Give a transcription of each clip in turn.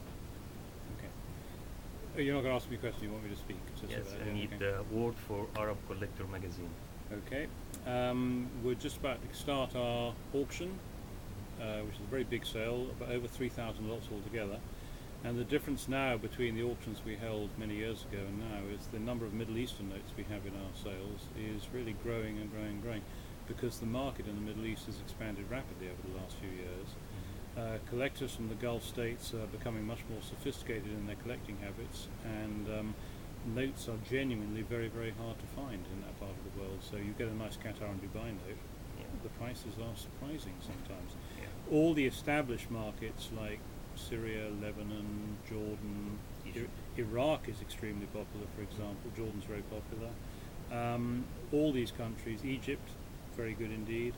notes. Okay. Oh, you're not going to ask me a question, you want me to speak? Yes, about I need okay. the word for Arab Collector magazine. Okay. We're just about to start our auction, which is a very big sale, about over 3,000 lots altogether. And the difference now between the auctions we held many years ago and now is the number of Middle Eastern notes we have in our sales is really growing and growing and growing, because the market in the Middle East has expanded rapidly over the last few years. Collectors from the Gulf states are becoming much more sophisticated in their collecting habits, and notes are genuinely very, very hard to find in that part of the world. So you get a nice Qatar and Dubai note, the prices are surprising sometimes. All the established markets like Syria, Lebanon, Jordan, Iraq is extremely popular, for example. Jordan's very popular. All these countries, Egypt, very good indeed,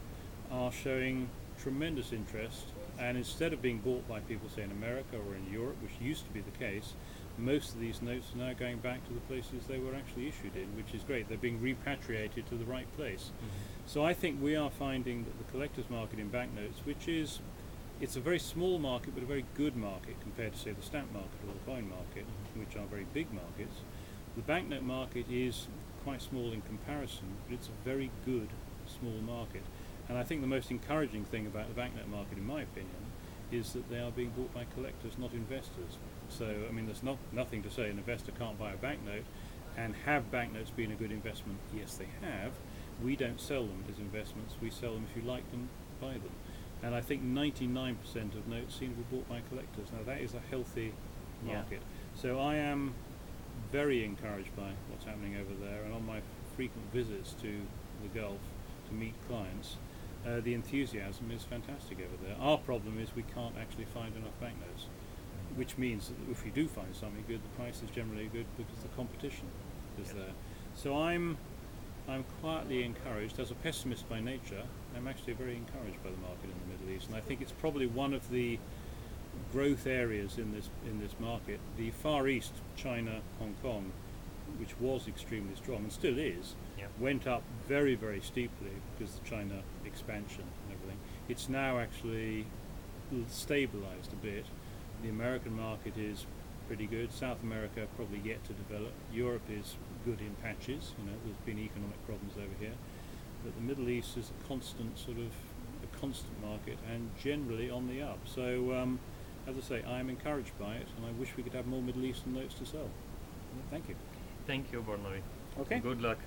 are showing tremendous interest, and instead of being bought by people, say, in America or in Europe, which used to be the case, most of these notes are now going back to the places they were actually issued in, which is great. They're being repatriated to the right place. So I think we are finding that the collector's market in banknotes, it's a very small market but a very good market compared to, say, the stamp market or the coin market, which are very big markets. The banknote market is quite small in comparison, but it's a very good small market. And I think the most encouraging thing about the banknote market, in my opinion, is that they are being bought by collectors, not investors. So, I mean, there's nothing to say an investor can't buy a banknote. And have banknotes been a good investment? Yes, they have. We don't sell them as investments. We sell them, if you like them, buy them. And I think 99% of notes seem to be bought by collectors. Now, that is a healthy market. So I am very encouraged by what's happening over there, and on my frequent visits to the Gulf to meet clients, the enthusiasm is fantastic over there. Our problem is we can't actually find enough banknotes, which means that if we do find something good, the price is generally good because the competition is there. So I'm quietly encouraged. As a pessimist by nature, I'm actually very encouraged by the market in the Middle East, and I think it's probably one of the growth areas in this market. The Far East, China, Hong Kong, which was extremely strong and still is, went up very, very steeply because of the China expansion and everything. It's now actually stabilized a bit. The American market is pretty good. South America probably yet to develop. Europe is good in patches. There's been economic problems over here. But the Middle East is a constant market and generally on the up. So, as I say, I am encouraged by it, and I wish we could have more Middle Eastern notes to sell. Thank you. Thank you, Barnaby. Okay. Good luck.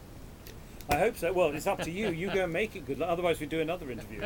I hope so. Well, it's up to you. You go and make it good luck. Otherwise, we do another interview.